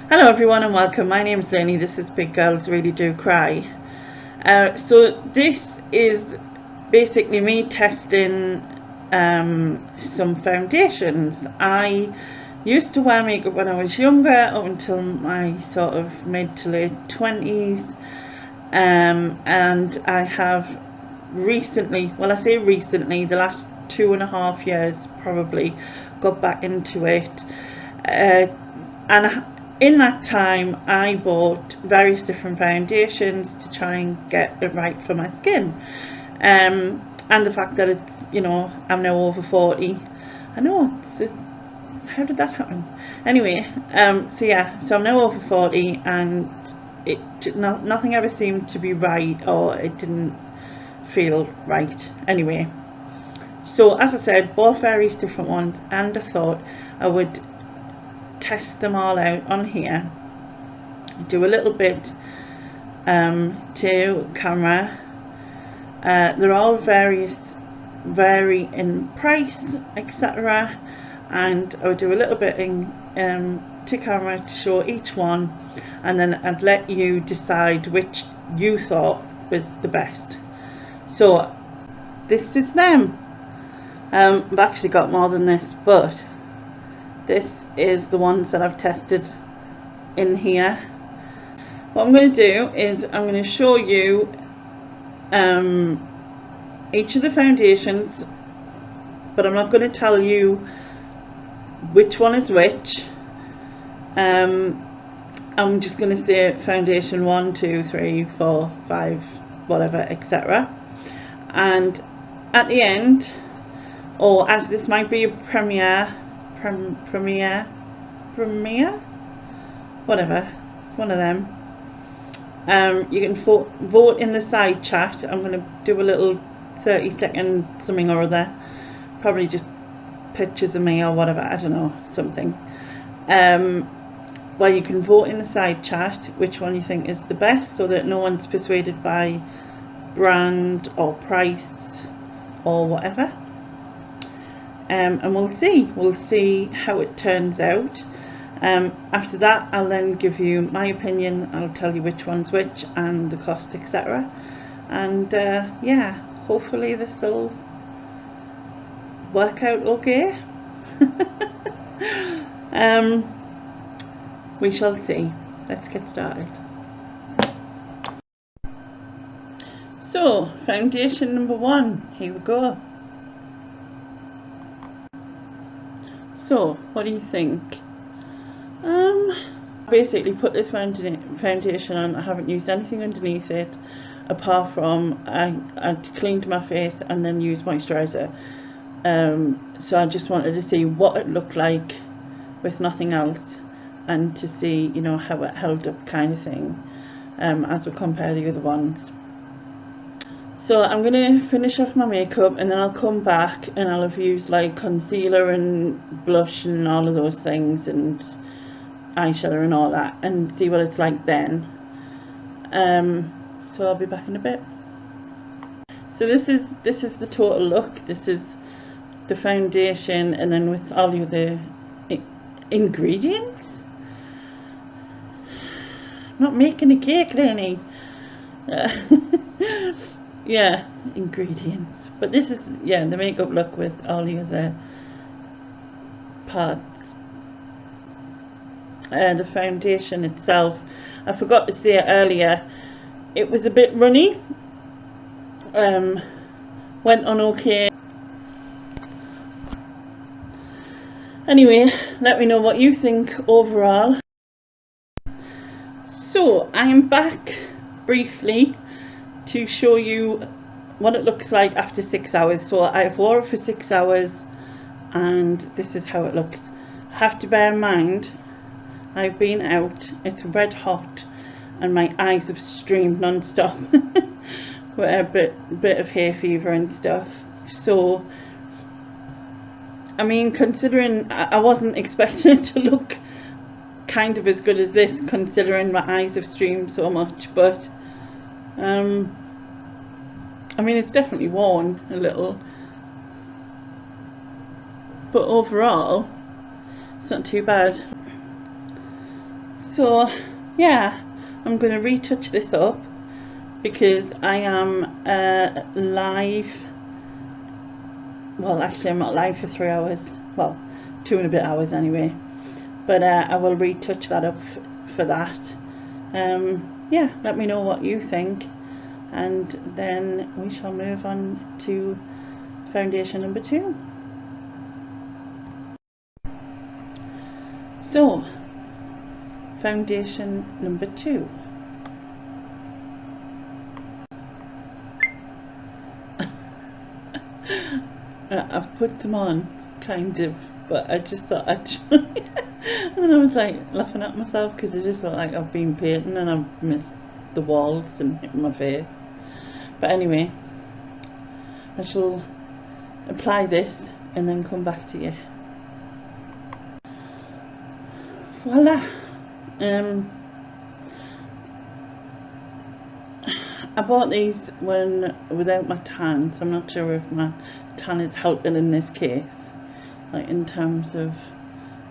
Hello everyone and welcome. My name's Lenny. This is Big Girls Really Do Cry. So this is basically me testing some foundations. I used to wear makeup when I was younger, up until my sort of mid to late 20s, and I have recently, well I say recently, the last 2.5 years probably, got back into it. And in that time I bought various different foundations to try and get it right for my skin, and the fact that it's, I'm now over 40. I know, how did that happen? Anyway, so I'm now over 40 and nothing ever seemed to be right, or it didn't feel right. Anyway, so as I said, bought various different ones, and I thought I would test them all out on here, do a little bit to camera. They're all vary in price, etc., and I would do a little bit in to camera to show each one, and then I'd let you decide which you thought was the best. So this is them. I've actually got more than this, but this is the ones that I've tested in here. What I'm going to do is I'm going to show you each of the foundations, but I'm not going to tell you which one is which. I'm just going to say foundation 1, 2, 3, 4, 5, whatever, etc. And at the end, or as this might be a premiere, whatever, one of them, you can vote in the side chat. I'm going to do a little 30-second something or other, probably just pictures of me or whatever, I don't know, something. Well, you can vote in the side chat which one you think is the best, so that no one's persuaded by brand or price or whatever. And we'll see how it turns out. After that, I'll then give you my opinion. I'll tell you which one's which and the cost, etc. And yeah, hopefully this will work out okay. We shall see. Let's get started. So, foundation number 1, here we go. So, what do you think? Basically put this foundation on. I haven't used anything underneath it, apart from I cleaned my face and then used moisturiser. So I just wanted to see what it looked like with nothing else, and to see, how it held up, kind of thing, as we compare the other ones. So I'm going to finish off my makeup, and then I'll come back and I'll have used like concealer and blush and all of those things, and eyeshadow and all that, and see what it's like then. So I'll be back in a bit. So this is the total look. This is the foundation, and then with all the other ingredients. I'm not making a cake, Lenny. Yeah, ingredients. But this is, yeah, the makeup look with all the other parts. The foundation itself, I forgot to say earlier, it was a bit runny. Went on okay. Anyway, let me know what you think overall. So I am back briefly to show you what it looks like after 6 hours. So I've wore it for 6 hours, and this is how it looks. Have to bear in mind, I've been out, it's red hot, and my eyes have streamed non-stop with a bit of hay fever and stuff. So I mean, considering I wasn't expecting it to look kind of as good as this, considering my eyes have streamed so much, but I mean, it's definitely worn a little, but overall it's not too bad. So yeah, I'm going to retouch this up because I am live. Well, actually I'm not live for 3 hours, well 2 and a bit hours anyway, but I will retouch that up for that. Yeah, let me know what you think, and then we shall move on to foundation number 2. So foundation number 2. I've put them on, kind of, but I just thought I'd try. And then I was like laughing at myself because I just look like I've been painting and I've missed the walls and hit my face. But anyway, I shall apply this and then come back to you. Voila. I bought these when without my tan, so I'm not sure if my tan is helping in this case, like in terms of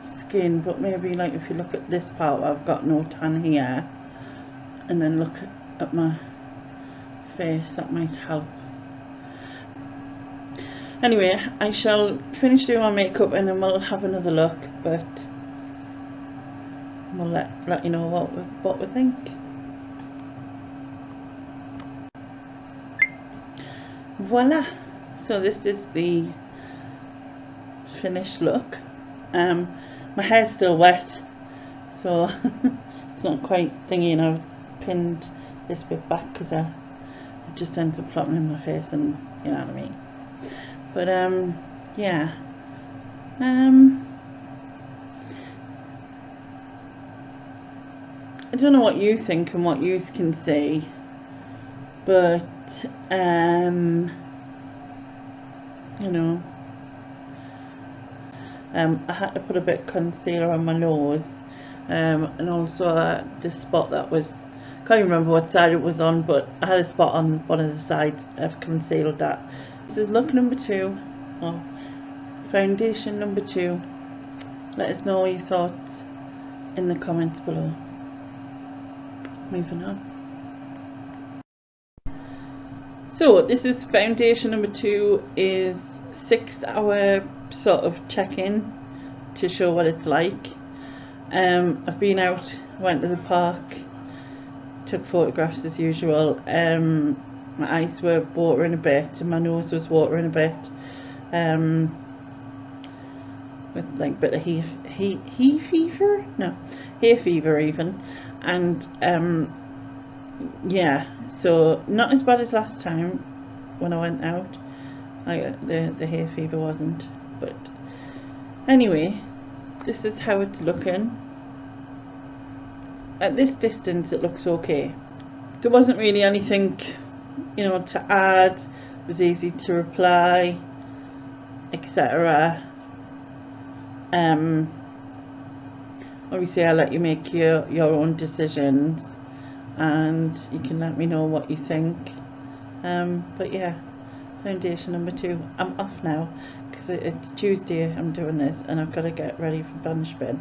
skin, but maybe like if you look at this part, I've got no tan here, and then look at my face, that might help. Anyway, I shall finish doing my makeup and then we'll have another look, but we'll let you know what we think. Voila, so this is the finished look. My hair's still wet, so it's not quite thingy, and I've pinned this bit back because it just ends up flopping in my face, and you know what I mean. But yeah, I don't know what you think and what you can see, but you know, I had to put a bit of concealer on my nose, and also this spot that was, can't even remember what side it was on, but I had a spot on one of the sides. I've concealed that. This is look number 2, or foundation number 2. Let us know your thoughts in the comments below. Moving on. So this is foundation number 2, is 6-hour sort of check-in to show what it's like. I've been out, went to the park, took photographs as usual. My eyes were watering a bit and my nose was watering a bit, with like a bit of hay fever even, and yeah, so not as bad as last time when I went out. The hay fever wasn't, but anyway, this is how it's looking. At this distance it looks okay. There wasn't really anything, you know, to add. It was easy to apply, etc. Obviously I'll let you make your own decisions, and you can let me know what you think. But yeah, foundation number 2. I'm off now because it's Tuesday. I'm doing this and I've got to get ready for bunch bin,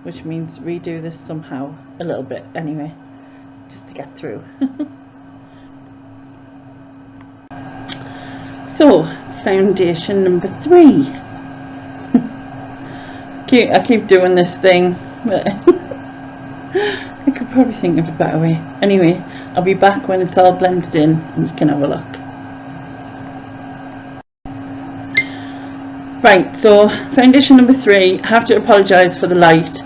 which means redo this somehow a little bit anyway, just to get through. So foundation number 3. I keep doing this thing, but I could probably think of a better way. Anyway, I'll be back when it's all blended in and you can have a look. Right, so foundation number 3. I have to apologise for the light.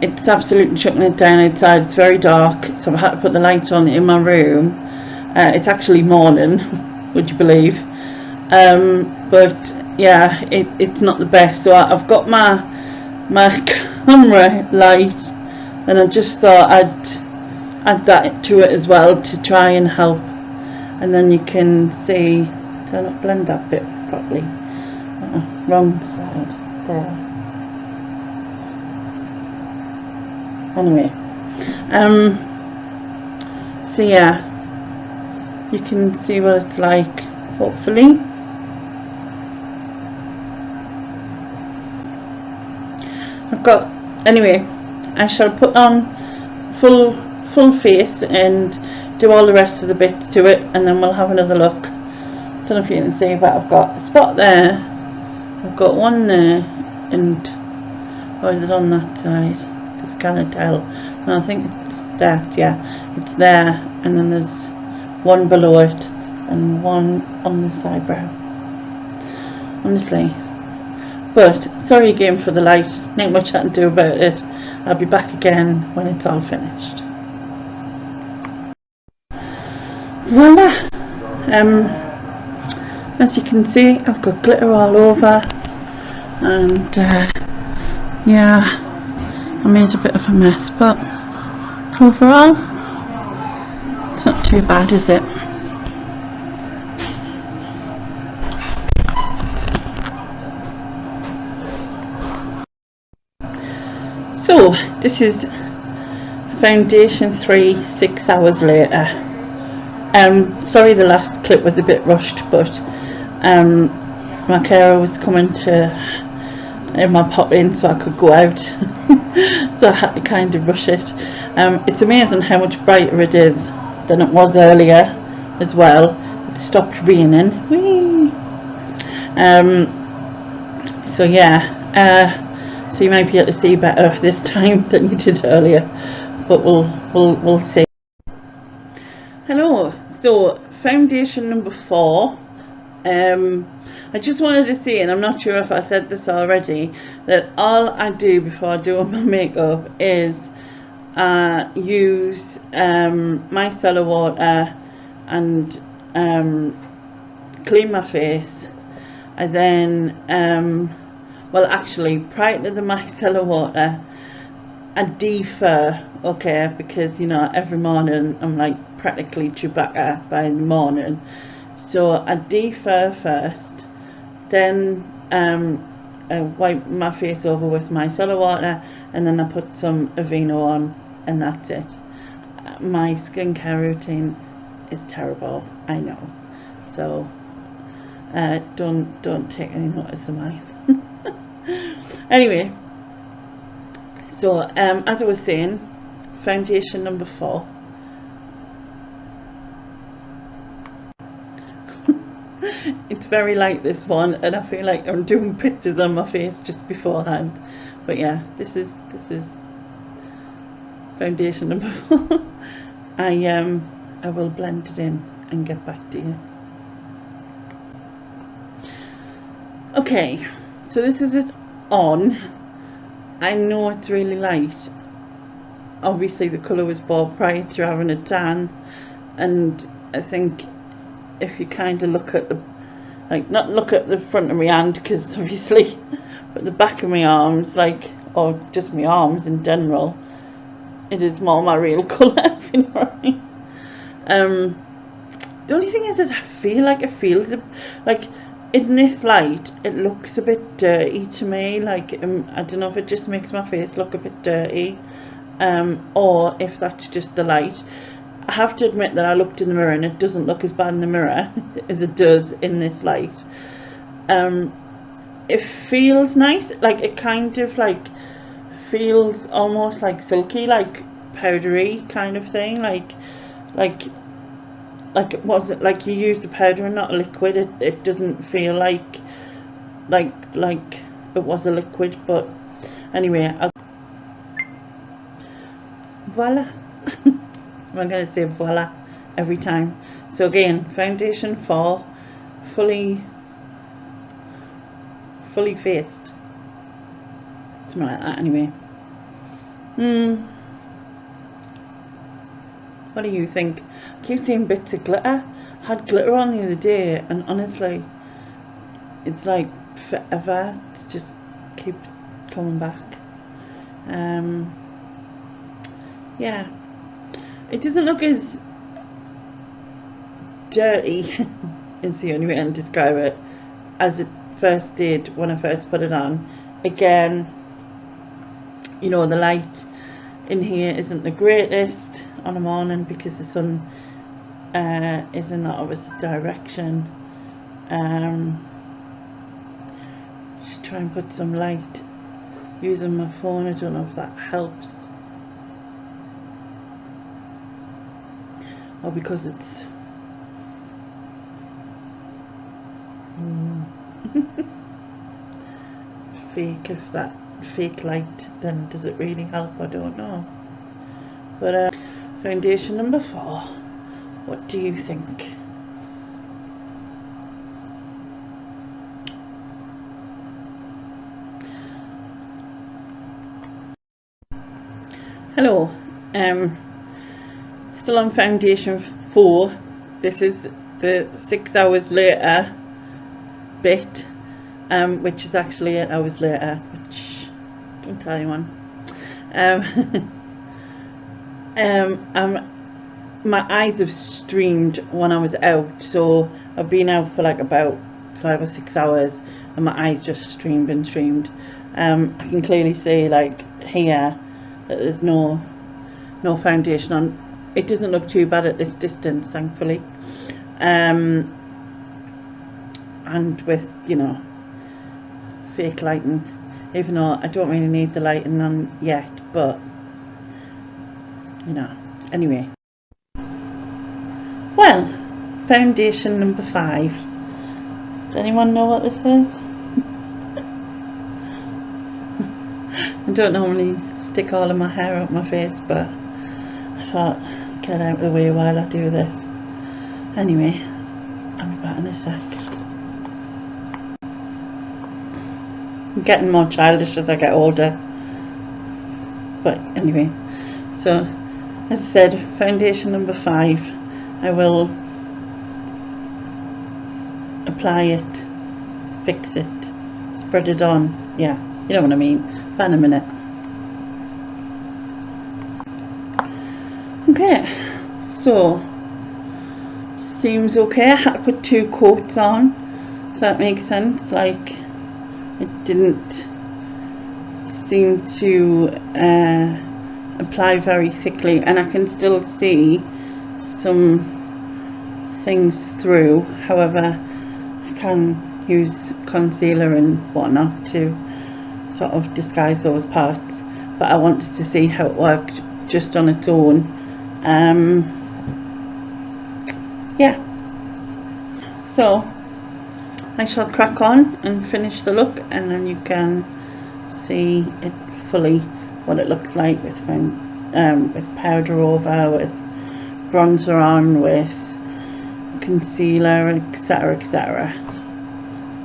It's absolutely chucking it down outside. It's very dark, so I had to put the light on in my room. It's actually morning, would you believe? But yeah, it's not the best. So I've got my camera light, and I just thought I'd add that to it as well to try and help. And then you can see, did I not blend that bit properly? Wrong side there. Anyway, so yeah, you can see what it's like, hopefully. Anyway, I shall put on full face and do all the rest of the bits to it, and then we'll have another look. Don't know if you can see, but I've got a spot there, I've got one there, and or is it on that side? Because I can't tell. No, I think it's that, yeah, it's there, and then there's one below it and one on this eyebrow, honestly. But sorry again for the light, not much I can do about it. I'll be back again when it's all finished. Voila! As you can see, I've got glitter all over, and yeah, I made a bit of a mess, but overall it's not too bad, is it? So this is foundation 3 6 hours later. Sorry the last clip was a bit rushed, but my carer was coming to my pop in so I could go out so I had to kind of rush it. It's amazing how much brighter it is than it was earlier as well. It stopped raining. Whee! So yeah, so you might be able to see better this time than you did earlier, but we'll see. Hello. So foundation number 4. I just wanted to say, and I'm not sure if I said this already, that all I do before I do my makeup is use micellar water and clean my face, and then well, actually prior to the micellar water I defur, okay, because you know every morning I'm like practically Chewbacca by the morning, so I defur first, then I wipe my face over with micellar water, and then I put some Aveeno on, and that's it. My skincare routine is terrible, I know, so don't take any notice of mine. Anyway, so as I was saying, foundation number 4. It's very light, this one, and I feel like I'm doing pictures on my face just beforehand, but yeah, this is foundation number 4. I will blend it in and get back to you. Okay, so this is it on. I know it's really light. Obviously the colour was bought prior to having a tan, and I think if you kind of look at the, like, not look at the front of my hand because obviously, but the back of my arms, like, or just my arms in general, it is more my real colour, if you know what I mean. The only thing is I feel like it feels like in this light it looks a bit dirty to me, like I don't know if it just makes my face look a bit dirty, or if that's just the light. I have to admit that I looked in the mirror and it doesn't look as bad in the mirror as it does in this light. It feels nice, like it kind of like feels almost like silky, like powdery kind of thing, like was it like you use the powder and not a liquid? It doesn't feel like it was a liquid, but anyway, voila. I'm going to say voila every time. So again, foundation 4, fully faced, something like that. Anyway, what do you think? I keep seeing bits of glitter. I had glitter on the other day, and honestly, it's like forever. It just keeps coming back. Yeah, it doesn't look as dirty is the only way I can describe it, as it first did when I first put it on. Again, you know, the light in here isn't the greatest on a morning because the sun is in that opposite direction. Just try and put some light using my phone. I don't know if that helps, or because it's fake. If that fake light, then does it really help? I don't know. But foundation number 4, what do you think? Hello, still on foundation 4. This is the 6 hours later bit, which is actually 8 hours later, which don't tell anyone. My eyes have streamed when I was out, so I've been out for like about 5 or 6 hours, and my eyes just streamed and streamed. I can clearly see, like here, that there's no foundation on. It doesn't look too bad at this distance, thankfully. And with, you know, fake lighting, even though I don't really need the lighting on yet, but you know, anyway. Well, foundation number 5. Does anyone know what this is? I don't normally stick all of my hair up my face, but I thought, get out of the way while I do this. Anyway, I'll be back in a sec. I'm getting more childish as I get older. But anyway, so as I said, foundation number 5. I will apply it, fix it, spread it on. Yeah, you know what I mean. Back in a minute. Okay, so seems okay. I had to put 2 coats on, if that makes sense. Like, it didn't seem to apply very thickly, and I can still see some things through. However, I can use concealer and whatnot to sort of disguise those parts, but I wanted to see how it worked just on its own. Yeah, so I shall crack on and finish the look, and then you can see it fully, what it looks like with powder over, with bronzer on, with concealer, etc, etc.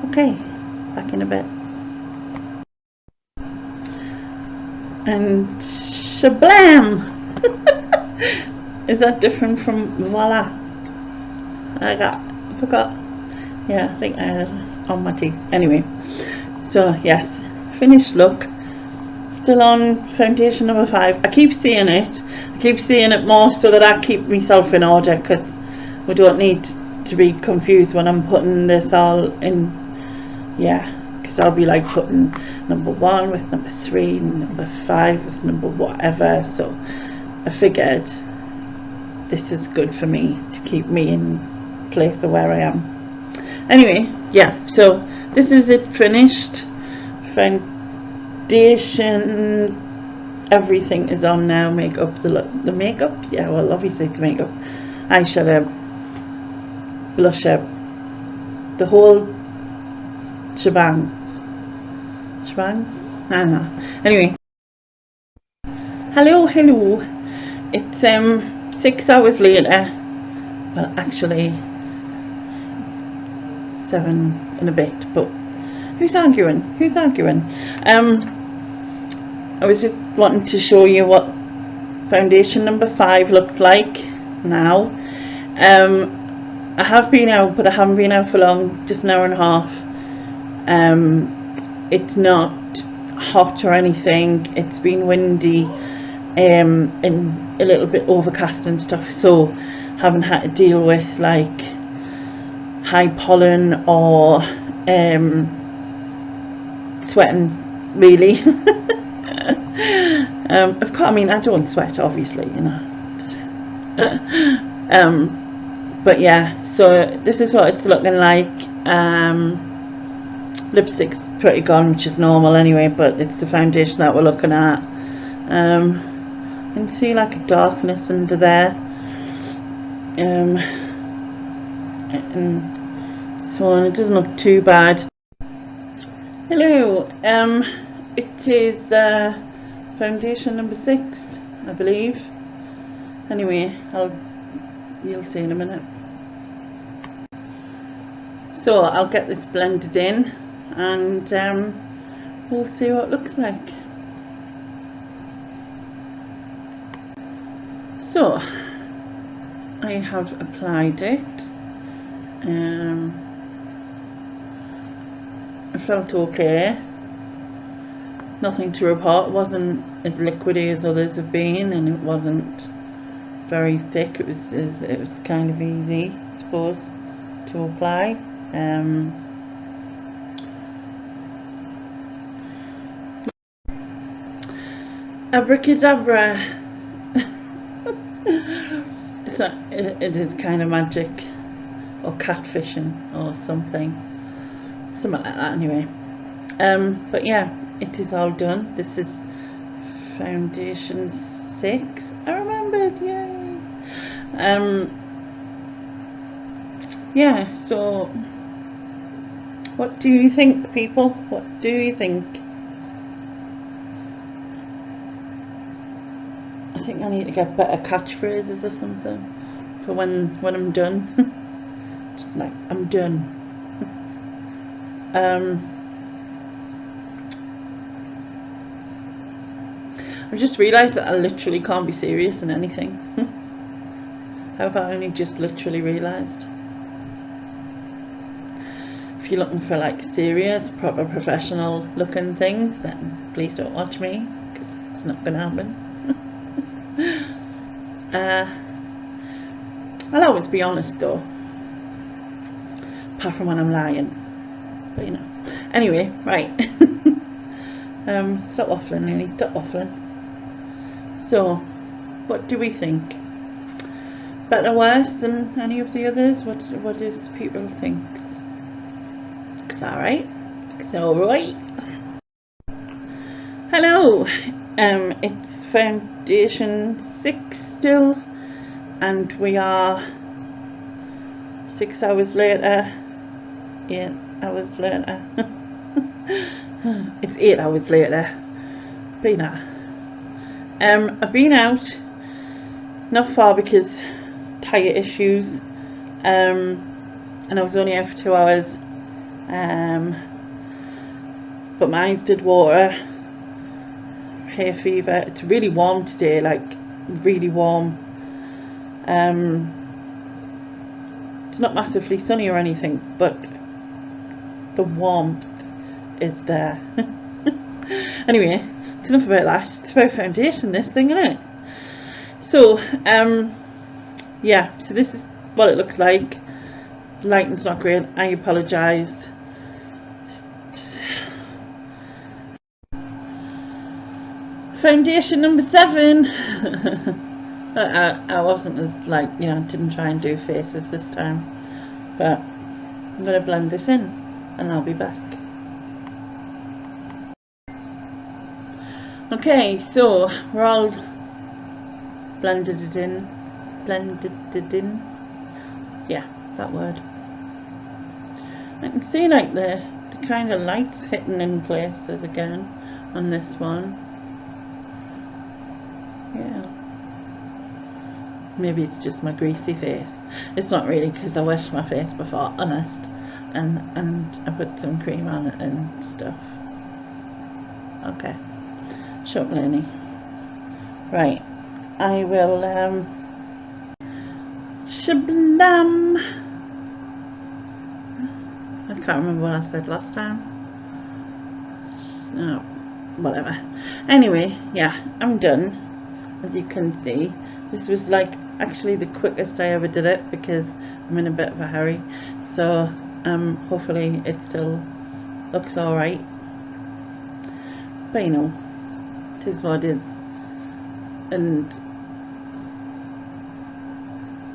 Okay, back in a bit. And shablam! Is that different from voila? I forgot. Yeah, I think I had it on my teeth. Anyway, so yes, finished look. Still on foundation number 5. I keep seeing it. I keep seeing it more so that I keep myself in order, because we don't need to be confused when I'm putting this all in. Yeah, because I'll be like putting number 1 with number 3, and number 5 with number whatever. So I figured this is good for me to keep me in place of where I am. Anyway, yeah, so this is it finished. Foundation, everything is on now. Makeup, the makeup, yeah, well, obviously it's makeup, eyeshadow, blusher, the whole shebang. I don't know. Anyway, hello, it's 6 hours later. Well, actually 7 and a bit, but who's arguing? I was just wanting to show you what foundation number 5 looks like now. I have been out, but I haven't been out for long, just an hour and a half. It's not hot or anything. It's been windy and a little bit overcast and stuff, so haven't had to deal with like high pollen or sweating really. I mean, I don't sweat, obviously, you know. But yeah, so this is what it's looking like. lipstick's pretty gone, which is normal anyway, but it's the foundation that we're looking at. You can see like a darkness under there, and so on. It doesn't look too bad. Hello, it is foundation number 6, I believe. Anyway, you'll see in a minute. So I'll get this blended in, and we'll see what it looks like. So I have applied it. It felt okay. Nothing to report. It wasn't as liquidy as others have been, and it wasn't very thick. It was kind of easy, I suppose, to apply. Abracadabra. So it is kind of magic, or catfishing, or something like that. Anyway, but yeah, it is all done. This is foundation 6. I remembered, yay. Yeah, so what do you think, people? What do you think? I think I need to get better catchphrases or something for when I'm done. Just like, I'm done. I just realised that I literally can't be serious in anything. How have I only just literally realised? If you're looking for like serious, proper professional looking things, then please don't watch me, because it's not going to happen. I'll always be honest though, apart from when I'm lying, but you know. Anyway, right. Stop waffling, Lily, stop waffling. So, what do we think? Better, worse than any of the others? What does people think? Looks alright. Looks alright. Hello. It's foundation 6 still, and we are 6 hours later. 8 hours later. It's 8 hours later. Been out. I've been out, not far because tyre issues, and I was only out for 2 hours, but my eyes did water, hay fever. It's really warm today, like really warm. It's not massively sunny or anything, but the warmth is there. Anyway, it's enough about that. It's about foundation, this thing, isn't it? So yeah, so this is what it looks like. The lighting's not great, I apologise. Foundation number 7. I wasn't as, like, you know, didn't try and do faces this time, but I'm going to blend this in and I'll be back. Okay, so we're all blended it in. Yeah, that word. I can see like the kind of lights hitting in places again on this one. Yeah, maybe it's just my greasy face. It's not really, because I washed my face before, honest, and I put some cream on it and stuff. Okay, shut up, Lenny. Right, I will shablam. I can't remember what I said last time. Oh, whatever. Anyway, yeah, I'm done. As you can see, this was like actually the quickest I ever did it, because I'm in a bit of a hurry. So hopefully it still looks alright, but you know, it is what it is. And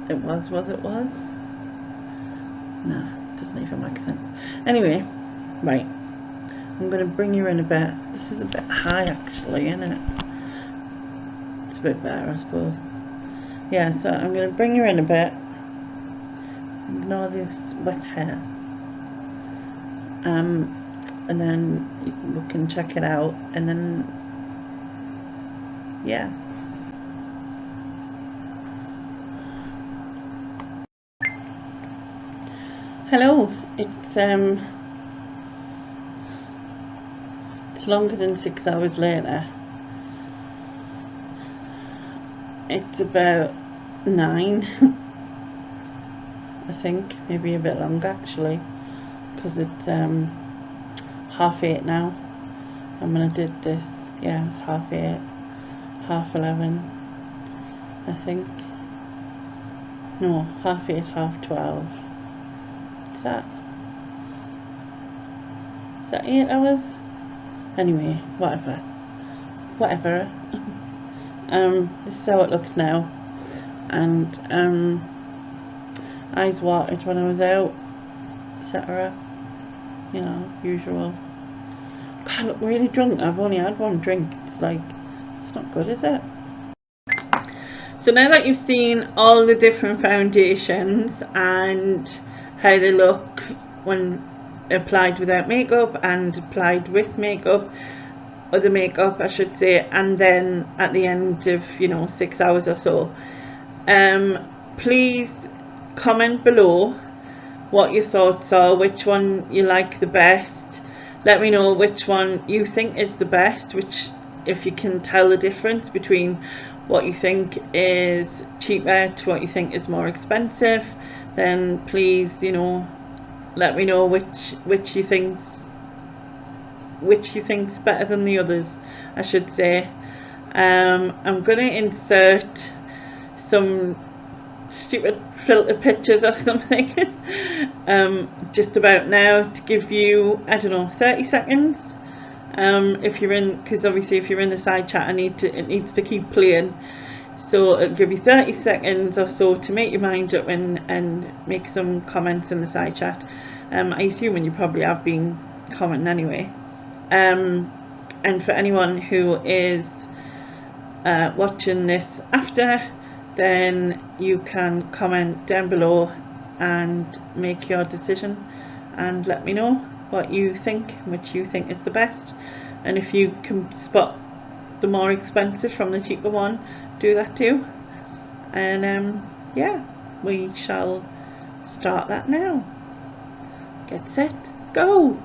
it was it was? No, it doesn't even make sense. Anyway, right, I'm going to bring you in a bit. This is a bit high actually, isn't it? It's a bit better, I suppose. Yeah, so I'm going to bring you in a bit. Ignore this wet hair. And then we can check it out, and then yeah. Hello. It's longer than 6 hours later. It's about 9 I think, maybe a bit longer actually, because it's 8:30 now. And when I did this, yeah, it's 8:30, 11:30 I think. No, 8:30, 12:30. What's that? Is that 8 hours? Anyway, whatever. This is how it looks now. And eyes watered when I was out, etc. You know, usual. God, I look really drunk. I've only had one drink. It's like, it's not good, is it? So now that you've seen all the different foundations and how they look when applied without makeup and applied with makeup, or the makeup I should say, and then at the end of, you know, 6 hours or so, please comment below what your thoughts are, which one you like the best. Let me know which one you think is the best, which, if you can tell the difference between what you think is cheaper to what you think is more expensive, then please, you know, let me know which you think's better than the others, I should say. I'm gonna insert some stupid filter pictures or something just about now to give you, I don't know, 30 seconds if you're in, because obviously if you're in the side chat it needs to keep playing, so it'll give you 30 seconds or so to make your mind up and make some comments in the side chat. I assume you probably have been commenting anyway, and for anyone who is watching this after, then you can comment down below and make your decision and let me know what you think, which you think is the best. And if you can spot the more expensive from the cheaper one, do that too. And yeah, we shall start that now. Get set, go!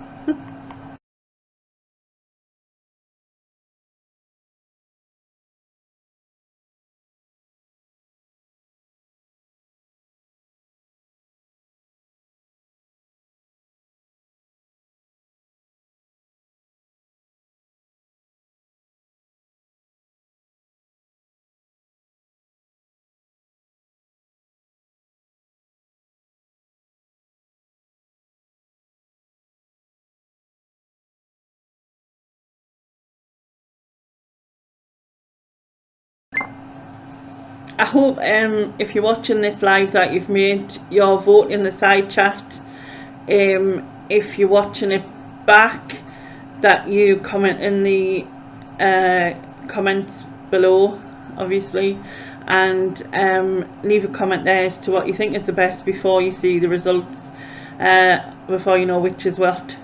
I hope if you're watching this live that you've made your vote in the side chat. If you're watching it back, that you comment in the comments below, obviously, and leave a comment there as to what you think is the best before you see the results, before you know which is what.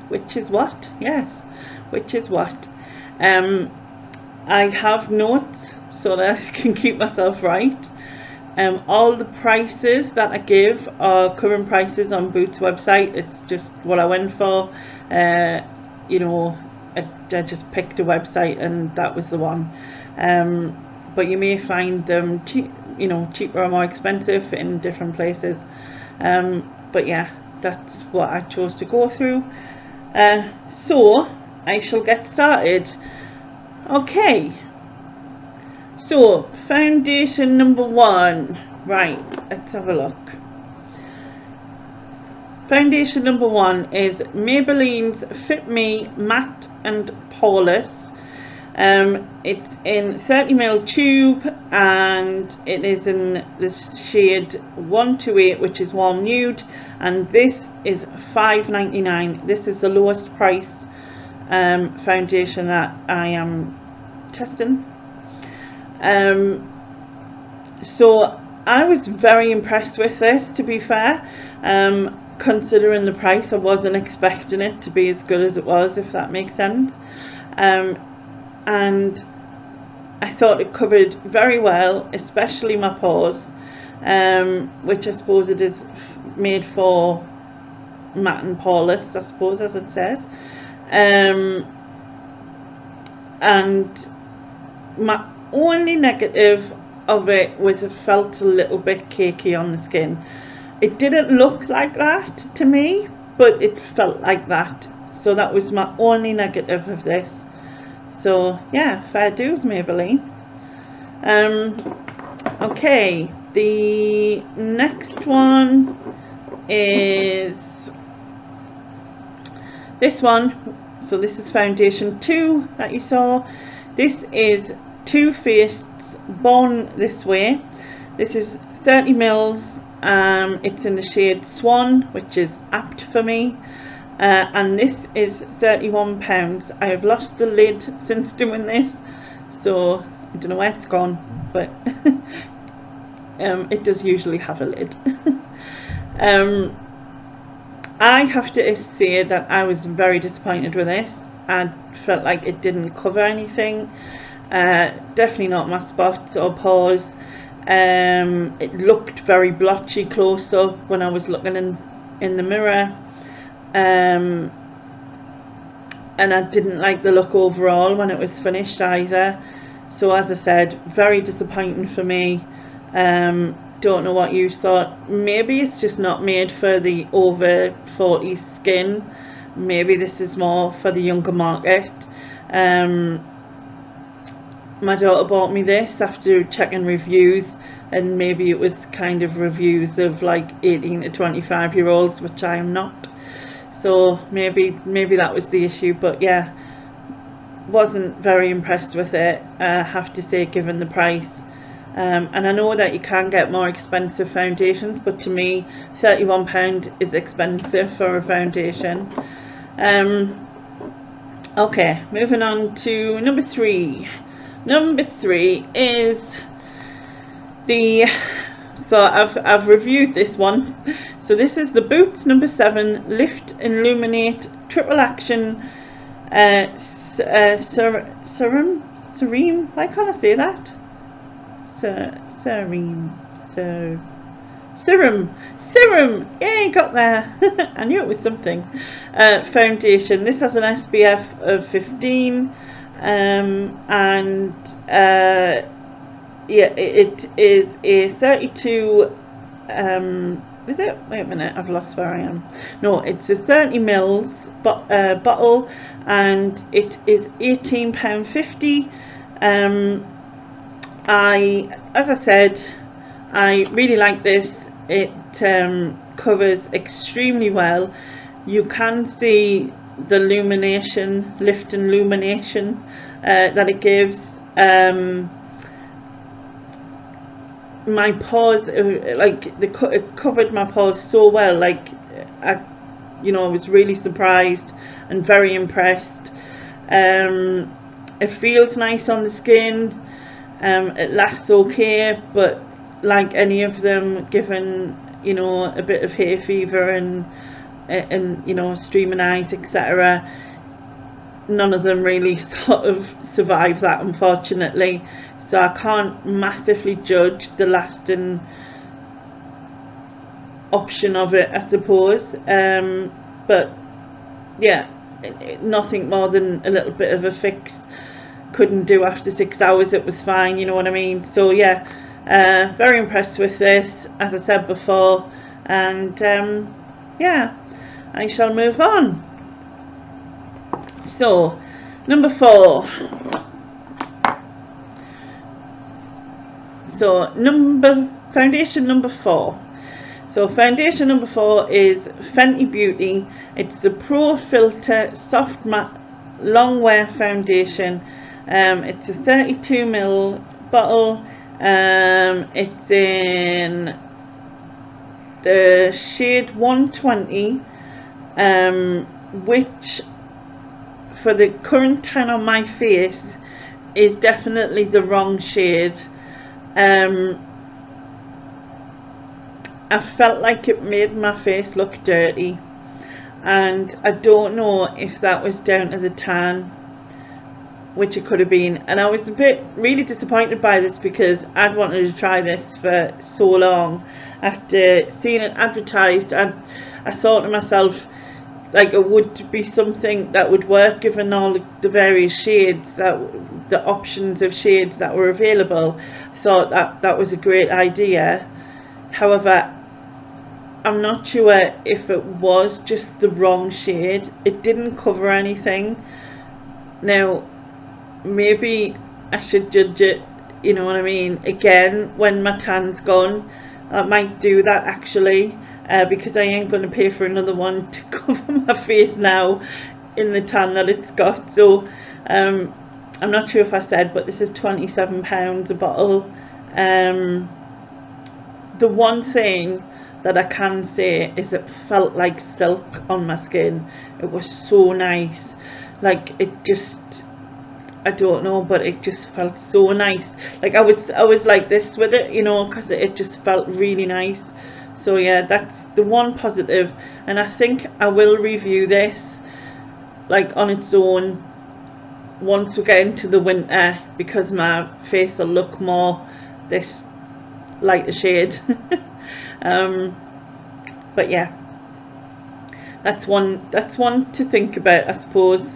Yes, which is what. I have notes so that I can keep myself right. All the prices that I give are current prices on Boots website. It's just what I went for. You know, I just picked a website and that was the one. But you may find them cheaper or more expensive in different places. But yeah, that's what I chose to go through. So I shall get started. Okay. So, foundation number 1. Right, let's have a look. Foundation number 1 is Maybelline's Fit Me Matte and Poreless. It's in 30ml tube and it is in the shade 128, which is warm nude, and this is £5.99. This is the lowest price foundation that I am testing. So I was very impressed with this, to be fair. Considering the price, I wasn't expecting it to be as good as it was, if that makes sense. And I thought it covered very well, especially my pores, which I suppose it is made for matte and poreless, I suppose, as it says. And my only negative of it was it felt a little bit cakey on the skin. It didn't look like that to me, but it felt like that. So that was my only negative of this. So yeah, fair dues, Maybelline. Okay, the next one is this one. So this is foundation 2 that you saw. This is Too Faced's Born This Way. This is 30 mils. It's in the shade Swan, which is apt for me. And this is £31. I have lost the lid since doing this, so I don't know where it's gone, but it does usually have a lid. I have to say that I was very disappointed with this. I felt like it didn't cover anything. Definitely not my spots or pores. It looked very blotchy close up when I was looking in the mirror. And I didn't like the look overall when it was finished either. So as I said, very disappointing for me. Don't know what you thought. Maybe it's just not made for the over 40 skin. Maybe this is more for the younger market. My daughter bought me this after checking reviews, and maybe it was kind of reviews of like 18 to 25 year olds, which I am not. So maybe that was the issue. But yeah, wasn't very impressed with it, I have to say, given the price. And I know that you can get more expensive foundations, but to me £31 is expensive for a foundation. Okay, moving on to number 3. Number 3 is the, so I've reviewed this once. So this is the Boots number 7 Lift Illuminate Triple Action Serum. Why can't I say that? Serum. Yeah, got there. I knew it was something. Foundation. This has an SPF of 15, and yeah, it is a 32. Is it? Wait a minute, I've lost where I am. No, it's a 30 mils bottle, and it is £18.50. As I said, I really like this. It covers extremely well. You can see the illumination, lift and illumination that it gives. My pores, like it covered my pores so well. Like I was really surprised and very impressed. It feels nice on the skin. It lasts okay, but like any of them, given a bit of hay fever and streaming eyes, etc., none of them really sort of survive that, unfortunately. So I can't massively judge the lasting option of it, I suppose. But yeah, nothing more than a little bit of a fix. Couldn't do after 6 hours. It was fine, you know what I mean? So yeah, very impressed with this, as I said before. And yeah, I shall move on. So number 4. So foundation number 4. So foundation number 4 is Fenty Beauty. It's the Pro Filter Soft Matte Long Wear Foundation. It's a 32 ml bottle. It's in the shade 120, which for the current tan on my face is definitely the wrong shade. I felt like it made my face look dirty, and I don't know if that was down to the tan, which it could have been. And I was really disappointed by this, because I'd wanted to try this for so long. After seeing it advertised, and I thought to myself, like, it would be something that would work given all the various shades, the options of shades that were available. I thought that was a great idea. However, I'm not sure if it was just the wrong shade. It didn't cover anything. Now, maybe I should judge it, you know what I mean, again when my tan's gone. I might do that actually, because I ain't going to pay for another one to cover my face now in the tan that it's got. So I'm not sure if I said, but this is £27 a bottle. The one thing that I can say is it felt like silk on my skin. It was so nice. Like, it just, I don't know, but it just felt so nice. Like, I was like this with it, you know, because it just felt really nice. So yeah, that's the one positive. And I think I will review this like on its own once we get into the winter, because my face will look more this lighter shade. But yeah, that's one to think about, I suppose.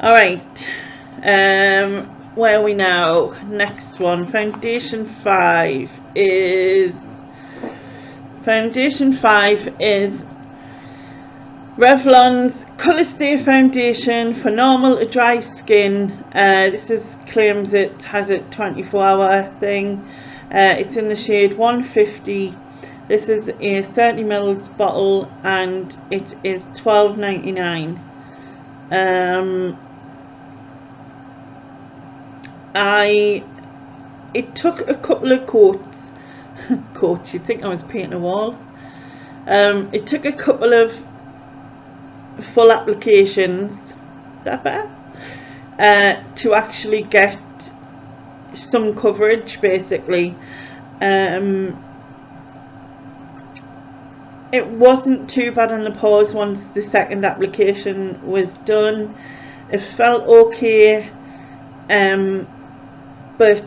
All right, where are we now? Next one, foundation 5 is Revlon's Colorstay foundation for normal to dry skin. This claims it has a 24-hour thing. It's in the shade 150. This is a 30 ml bottle, and it is £12.99. It took a couple of coats. You'd think I was painting a wall. It took a couple of full applications, is that better? To actually get some coverage, basically. It wasn't too bad on the pores once the second application was done. It felt okay, but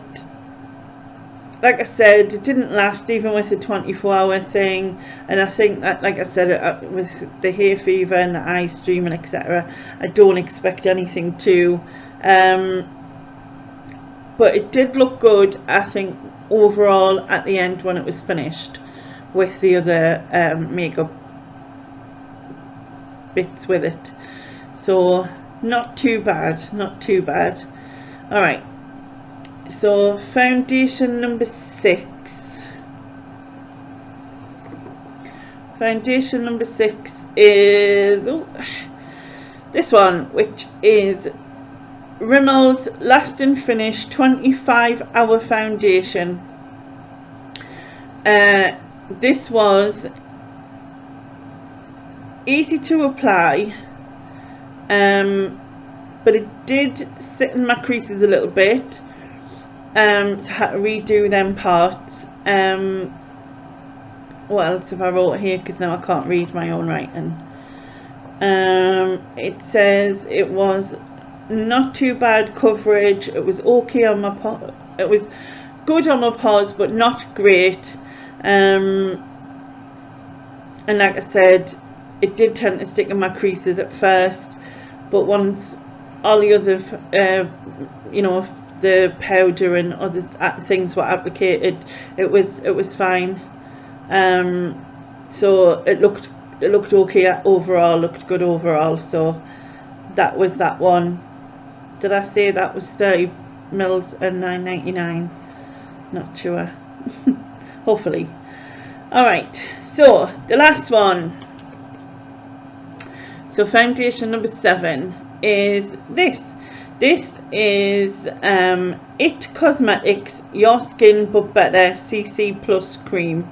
like I said, it didn't last even with the 24-hour thing. And I think that, like I said, with the hay fever and the eye streaming, etc., I don't expect anything to. But it did look good, I think, overall at the end when it was finished, with the other makeup bits with it. So not too bad. All right, so foundation number 6 is this one, which is Rimmel's Last and Finish 25-hour foundation. This was easy to apply, but it did sit in my creases a little bit, so I had to redo them parts. What else have I wrote here, because now I can't read my own writing. It says it was not too bad coverage. It was okay on my it was good on my pores, but not great. And like I said, it did tend to stick in my creases at first, but once all the other you know, the powder and other things were applicated, it was fine. So it looked okay overall, looked good overall. So that was that one. Did I say that was 30 mils and £9.99? Not sure. Hopefully. Alright, so the last one. So foundation number 7 is this. This is It Cosmetics Your Skin But Better CC Plus Cream.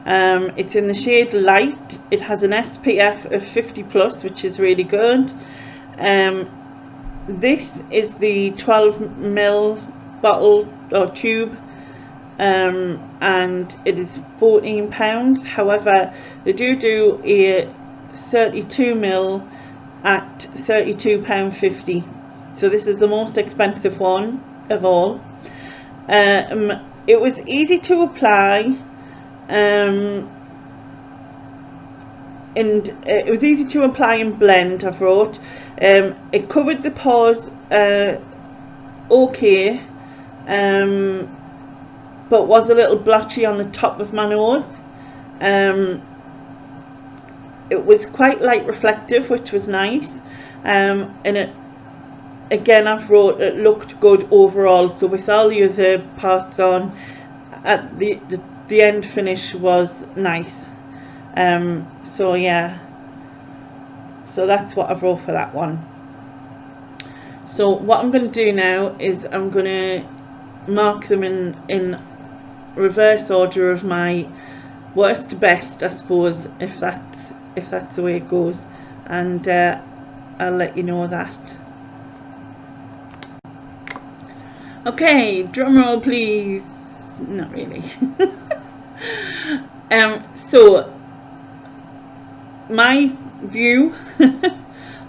It's in the shade Light. It has an SPF of 50+, which is really good. This is the 12 ml bottle or tube, and it is £14. However, they do a 32 ml at £32.50. So this is the most expensive one of all. It was easy to apply, and it was easy to apply and blend, I've wrote. It covered the pores okay, but was a little blotchy on the top of my nose. It was quite light reflective, which was nice, and it, again, I've wrote, it looked good overall. So with all the other parts on, at the end finish was nice. So yeah, so that's what I've wrote for that one. So what I'm going to do now is I'm going to mark them in reverse order of my worst to best, I suppose, if that's the way it goes, and I'll let you know that. Okay, drum roll please. Not really. So my view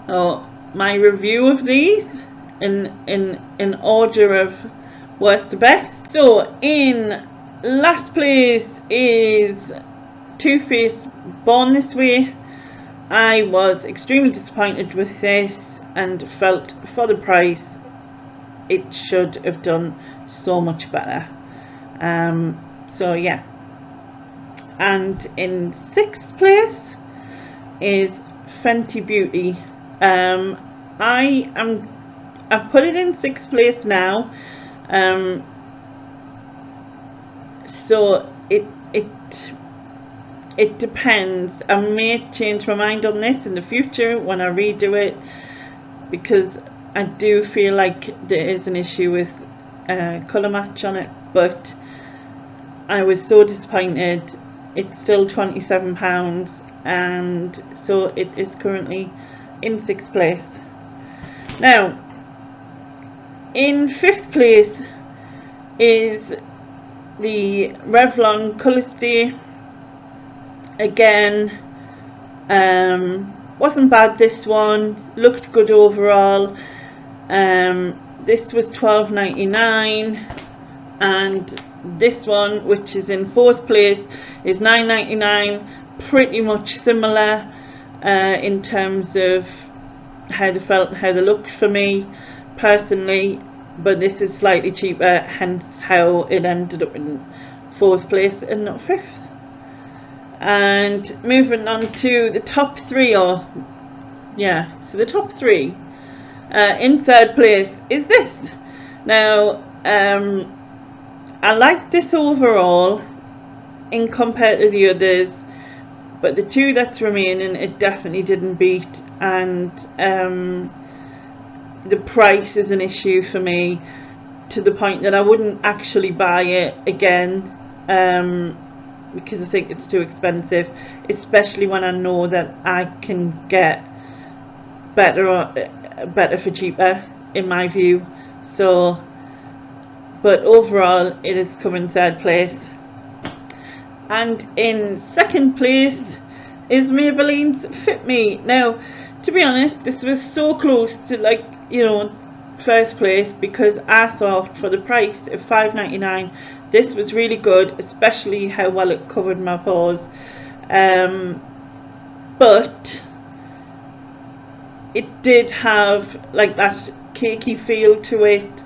or my review of these in order of worst to best. So in last place is Too Faced Born This Way. I was extremely disappointed with this and felt for the price it should have done so much better. So yeah, and in sixth place is Fenty Beauty. I've put it in sixth place now. So it depends. I may change my mind on this in the future when I redo it, because I do feel like there is an issue with colour match on it, but I was so disappointed. It's still £27, and so it is currently in sixth place. Now in fifth place is the Revlon Colorstay. Again, wasn't bad, this one looked good overall. This was £12.99, and this one, which is in fourth place, is £9.99. pretty much similar in terms of how they felt, how they looked for me personally, but this is slightly cheaper, hence how it ended up in fourth place and not fifth. And moving on to the top three, so the top three, in third place is this. Now I like this overall in compared to the others, but the two that's remaining it definitely didn't beat, and the price is an issue for me, to the point that I wouldn't actually buy it again, because I think it's too expensive, especially when I know that I can get better for cheaper, in my view. So, but overall it is coming third place. And in second place is Maybelline's Fit Me. Now, to be honest, this was so close to, like, you know, first place, because I thought for the price of £5.99 this was really good, especially how well it covered my pores. But it did have like that cakey feel to it,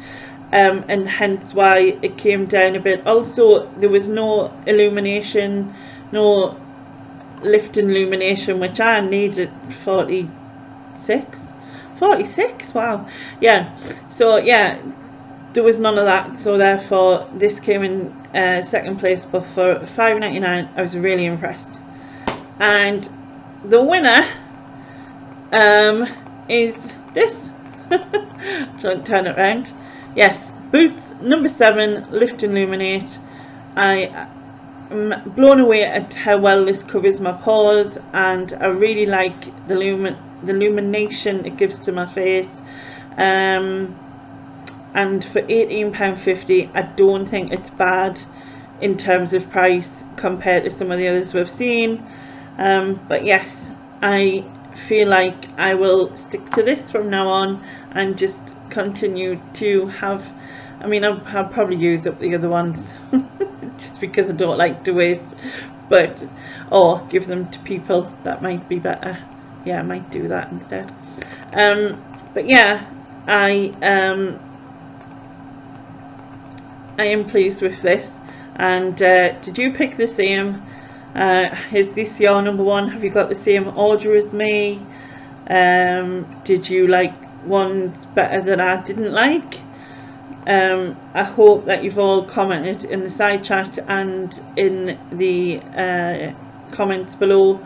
and hence why it came down a bit. Also, there was no illumination, no lifting illumination, which I needed. 46, wow, yeah. So yeah, there was none of that, so therefore this came in second place, but for £5.99 I was really impressed. And the winner is this. So turn it around. Yes, Boots number 7 Lift and Illuminate. I am blown away at how well this covers my pores, and I really like the the illumination it gives to my face. And for £18.50 I don't think it's bad in terms of price compared to some of the others we've seen. But yes, I feel like I will stick to this from now on and just continue to have, I mean, I'll probably use up the other ones just because I don't like to waste, but or give them to people. That might be better. Yeah, I might do that instead. But yeah, I am pleased with this. And did you pick the same? Is this your number one? Have you got the same order as me? Did you like ones better that I didn't like? I hope that you've all commented in the side chat and in the comments below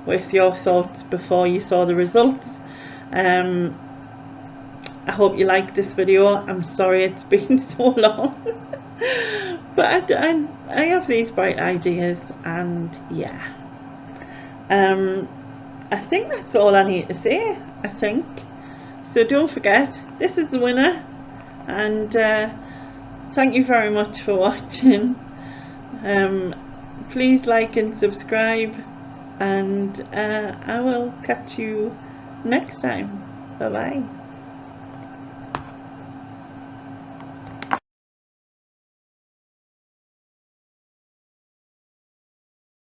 with your thoughts before you saw the results. I hope you liked this video. I'm sorry it's been so long. But I have these bright ideas, and yeah, I think that's all I need to say, I think. So don't forget, this is the winner, and thank you very much for watching. Please like and subscribe, and I will catch you next time. Bye bye.